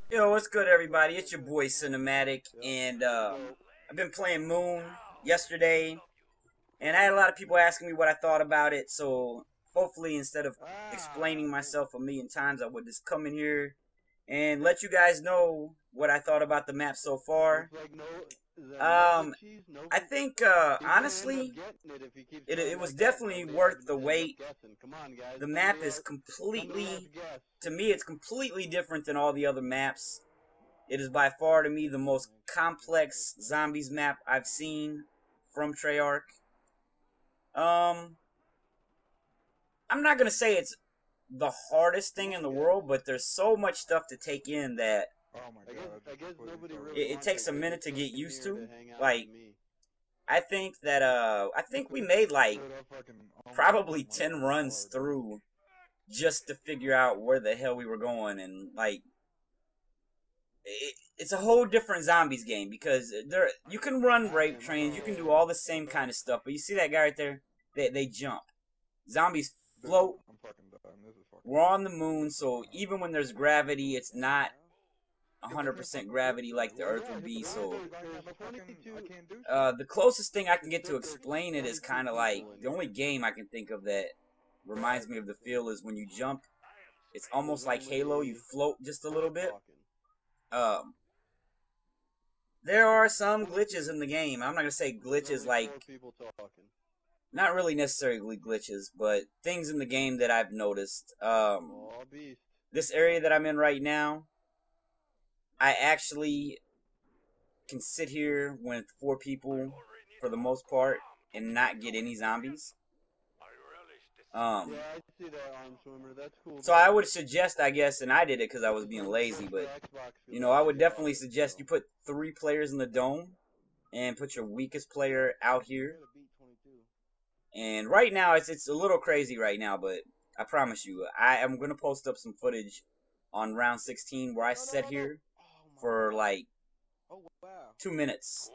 Yo, what's good, everybody? It's your boy Sinumatic, and I've been playing Moon yesterday, and I had a lot of people asking me what I thought about it. So hopefully, instead of explaining myself a million times, I would just come in here and let you guys know what I thought about the map so far. I think honestly, it was definitely worth the wait. The map is completely, to me, it's completely different than all the other maps. It is by far, to me, the most complex zombies map I've seen from Treyarch. I'm not gonna say it's the hardest thing in the world, but there's so much stuff to take in that it takes a minute to get used to. Like, I think that I think we made like probably 10 runs through just to figure out where the hell we were going, and like it's a whole different zombies game because you can run rape trains, you can do all the same kind of stuff, but you see that guy right there? They jump. Zombies float. We're on the moon, so even when there's gravity, it's not 100% gravity like the Earth would be. So the closest thing I can get to explain it is kind of like the only game I can think of that reminds me of the feel is when you jump. It's almost like Halo. You float just a little bit. There are some glitches in the game. I'm not gonna say glitches like, not really necessarily glitches, but things in the game that I've noticed. This area that I'm in right now, I actually can sit here with 4 people for the most part and not get any zombies. So I would suggest, I guess, and I did it because I was being lazy, but you know, I would definitely suggest you put 3 players in the dome and put your weakest player out here. And right now, it's a little crazy right now, but I promise you, I am gonna post up some footage on round 16 where I sat here for like 2 minutes,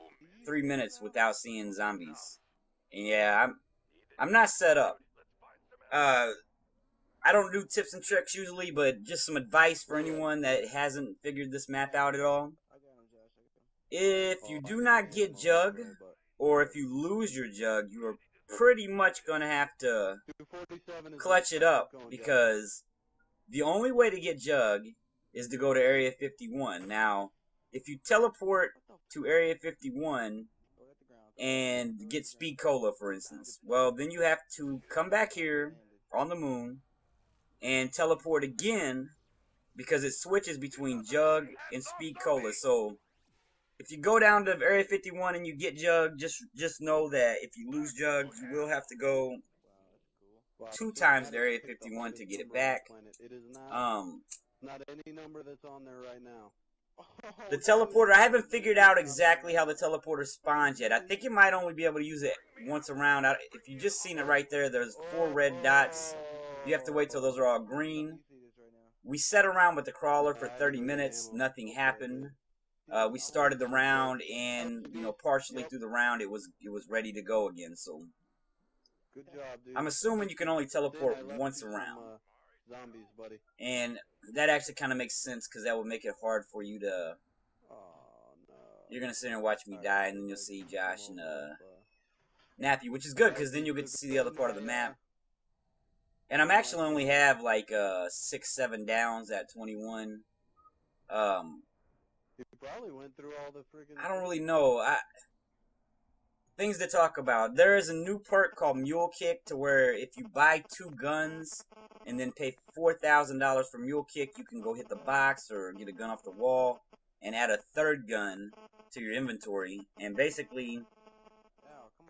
3 minutes without seeing zombies. And yeah, I'm not set up. I don't do tips and tricks usually, but just some advice for anyone that hasn't figured this map out at all. If you do not get jug, or if you lose your jug, you are pretty much going to have to clutch it up, because the only way to get jug is to go to Area 51. Now, if you teleport to Area 51 and get Speed Cola, for instance, well, then you have to come back here on the moon and teleport again, because it switches between Jug and Speed Cola. So if you go down to Area 51 and you get Jug, just know that if you lose Jug, you will have to go 2 times to Area 51 to get it back. The teleporter, I haven't figured out exactly how the teleporter spawns yet. I think you might only be able to use it once around. If you just seen it right there, there's 4 red dots. You have to wait till those are all green. We sat around with the crawler for 30 minutes. Nothing happened. We started the round, and you know, partially through the round, it was ready to go again. So I'm assuming you can only teleport once around, and that actually kind of makes sense because that would make it hard for you to. You're gonna sit there and watch me die, and then you'll see Josh and Nappy, which is good because then you'll get to see the other part of the map. And I'm actually only have like 6-7 downs at 21. I don't really know. Things to talk about. There is a new perk called Mule Kick, to where if you buy 2 guns and then pay $4,000 for Mule Kick, you can go hit the box or get a gun off the wall and add a 3rd gun to your inventory. And basically,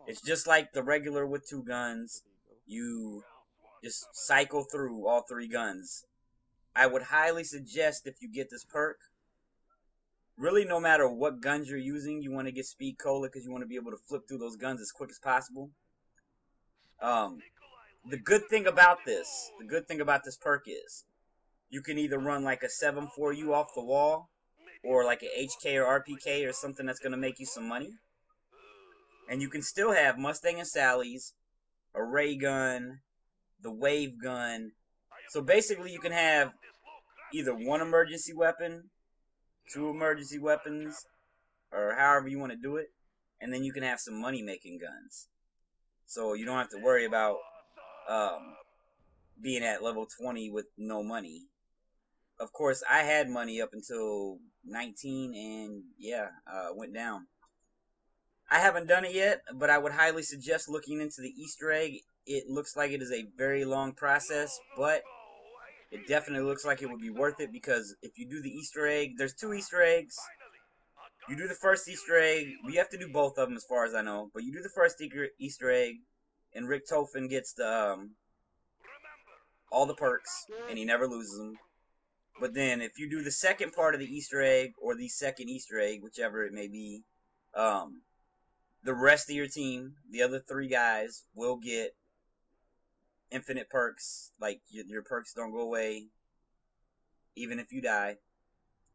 it's just like the regular with 2 guns. You just cycle through all 3 guns. I would highly suggest, if you get this perk, really no matter what guns you're using, you want to get Speed Cola because you want to be able to flip through those guns as quick as possible. The good thing about this perk is you can either run like a 7.4U off the wall, or like a HK or RPK or something that's going to make you some money. And you can still have Mustang and Sally's, a ray gun, the wave gun. So basically you can have either one emergency weapon, two emergency weapons, or however you want to do it, and then you can have some money-making guns. So you don't have to worry about being at level 20 with no money. Of course, I had money up until 19, and yeah, went down. I haven't done it yet, but I would highly suggest looking into the Easter egg. It looks like it is a very long process, but it definitely looks like it would be worth it, because if you do the Easter egg, there's 2 Easter eggs. You do the first Easter egg. You have to do both of them as far as I know, but you do the first Easter egg, and Rick Tofin gets the all the perks, and he never loses them. But then, if you do the second part of the Easter egg, or the second Easter egg, whichever it may be, the rest of your team, the other 3 guys, will get infinite perks. Like, your perks don't go away, even if you die.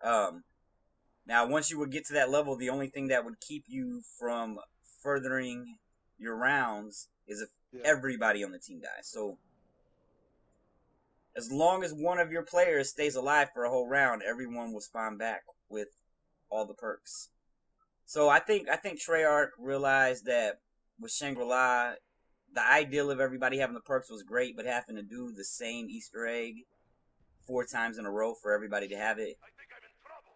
Now, once you would get to that level, the only thing that would keep you from furthering your rounds is if everybody on the team dies. So, as long as one of your players stays alive for a whole round, everyone will spawn back with all the perks. So I think Treyarch realized that with Shangri-La, the ideal of everybody having the perks was great, but having to do the same Easter egg 4 times in a row for everybody to have it.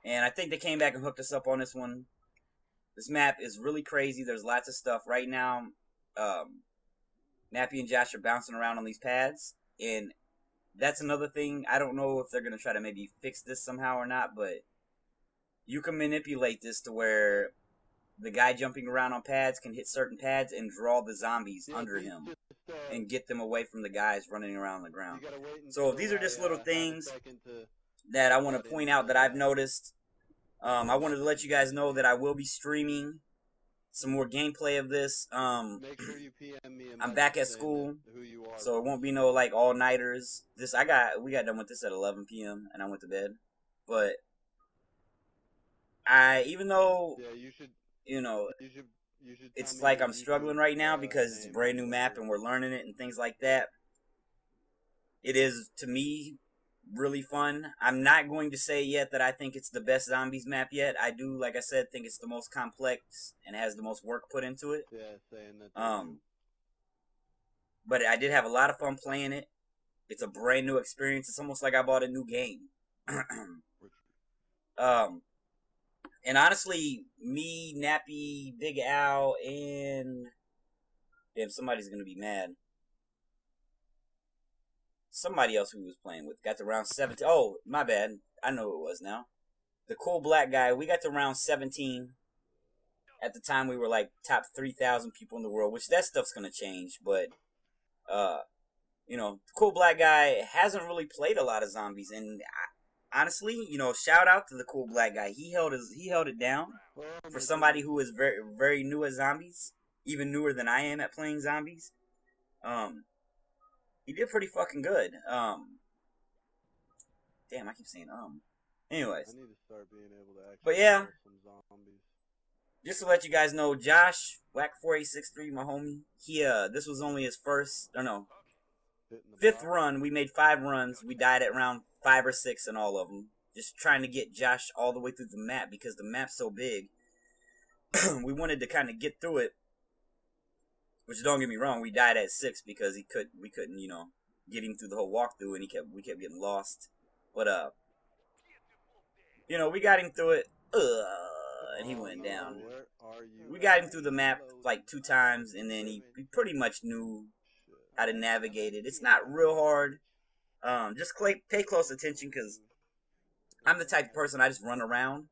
And I think they came back and hooked us up on this one. This map is really crazy. There's lots of stuff. Right now, Nappy and Josh are bouncing around on these pads, and that's another thing. I don't know if they're going to try to maybe fix this somehow or not, but you can manipulate this to where the guy jumping around on pads can hit certain pads and draw the zombies under him and get them away from the guys running around the ground. So these are just little things that I want to point out that I've noticed. I wanted to let you guys know that I will be streaming some more gameplay of this. Make sure you PM me I'm back at school, so it won't be no like all-nighters. We got done with this at 11 p.m. and I went to bed. But even though it's like I'm struggling right now because it's a brand new map and we're learning it and things like that, it is, to me, really fun. I'm not going to say yet that I think it's the best zombies map yet. I do, like I said, think it's the most complex and has the most work put into it. Yeah, saying that. But I did have a lot of fun playing it. It's a brand new experience. It's almost like I bought a new game. And honestly, me, Nappy, Big Al, and damn, somebody's gonna be mad. Somebody else who was playing with got to round 17. Oh, my bad. I know who it was now. The cool black guy. We got to round 17. At the time, we were like top 3,000 people in the world, which that stuff's gonna change. But, the cool black guy hasn't really played a lot of zombies, and honestly, shout out to the cool black guy. He held it down for somebody who is very, very new at zombies, even newer than I am at playing zombies. He did pretty fucking good. Damn, I keep saying Anyways. I need to start being able to actually but yeah, some zombies. Just to let you guys know, Josh, Whack4863, my homie, this was only his fifth run. We made 5 runs. We died at round 5 or 6 in all of them. Just trying to get Josh all the way through the map because the map's so big. We wanted to kind of get through it. Which, don't get me wrong, we died at 6 because we couldn't, get him through the whole walkthrough, and we kept getting lost. But we got him through it. And he went down. We got him through the map like 2 times, and then he pretty much knew how to navigate it. It's not real hard. Just pay close attention, because I'm the type of person, I just run around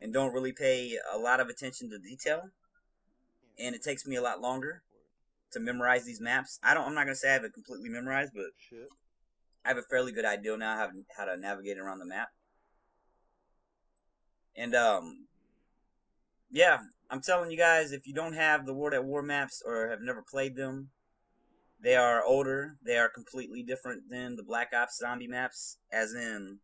and don't really pay a lot of attention to detail. And it takes me a lot longer to memorize these maps. I'm not gonna say I have it completely memorized, but I have a fairly good idea now how to navigate around the map. And yeah, I'm telling you guys, if you don't have the World at War maps or have never played them, they are older. They are completely different than the Black Ops zombie maps, as in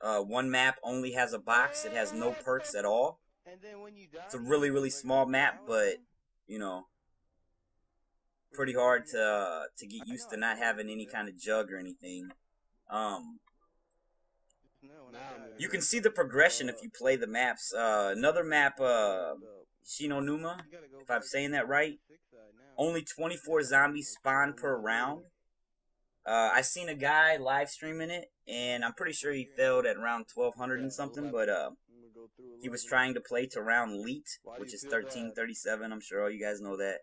one map only has a box. It has no perks at all. It's a really, really small map, but, pretty hard to get used to not having any kind of jug or anything. You can see the progression if you play the maps. Another map, Sinuma, if I'm saying that right. Only 24 zombies spawn per round. I seen a guy live streaming it, and I'm pretty sure he failed at round 1200 and something, but he was trying to play to round elite, which is 1337. I'm sure all you guys know that.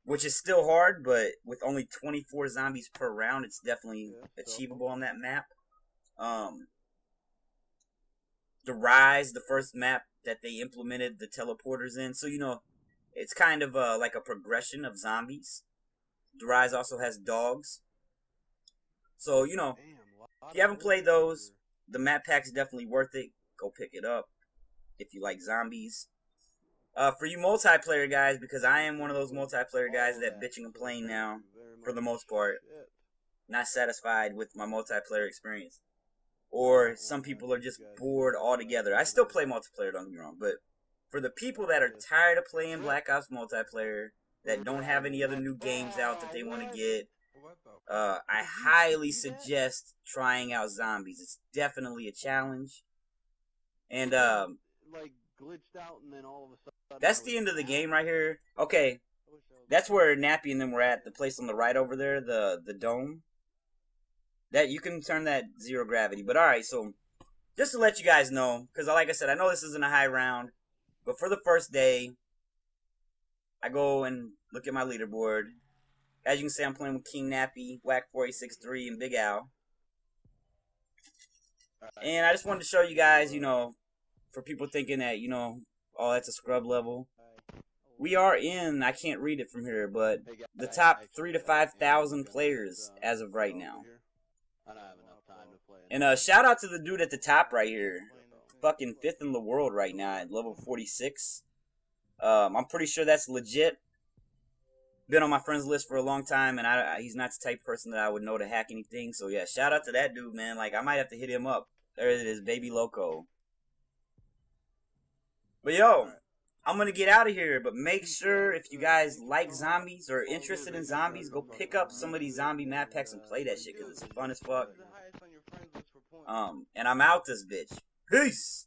Which is still hard, but with only 24 zombies per round, it's definitely achievable on that map. The Rise, the first map that they implemented the teleporters in, so you know, it's kind of like a progression of zombies. The Rise also has dogs. So, you know, if you haven't played those, the map pack's definitely worth it. Go pick it up if you like zombies. For you multiplayer guys, because I am one of those multiplayer guys that bitch and complain now, for the most part. Not satisfied with my multiplayer experience. Or some people are just bored altogether. I still play multiplayer, don't get me wrong, but for the people that are tired of playing Black Ops multiplayer, that don't have any other new games out that they want to get, I highly suggest trying out zombies. It's definitely a challenge. And like glitched out, and then all of a sudden that's the end of the game right here. Okay, that's where Nappy and them were at, the place on the right over there, the dome. That you can turn that zero gravity. But alright, so just to let you guys know, because like I said, I know this isn't a high round, but for the first day, I go and look at my leaderboard. As you can see, I'm playing with King Nappy, Whack4863, and Big Al. And I just wanted to show you guys, you know, for people thinking that, you know, oh, that's a scrub level. We are in, I can't read it from here, but the top 3,000 to 5,000 players as of right now. And shout out to the dude at the top right here. Fucking 5th in the world right now at level 46. I'm pretty sure that's legit. Been on my friends list for a long time, and he's not the type of person that I would know to hack anything. So yeah, shout out to that dude, man. Like, I might have to hit him up. There it is, Baby Loco. But yo, I'm gonna get out of here. But make sure, if you guys like zombies or interested in zombies, go pick up some of these zombie map packs and play that shit, because it's fun as fuck. And I'm out this bitch. Peace!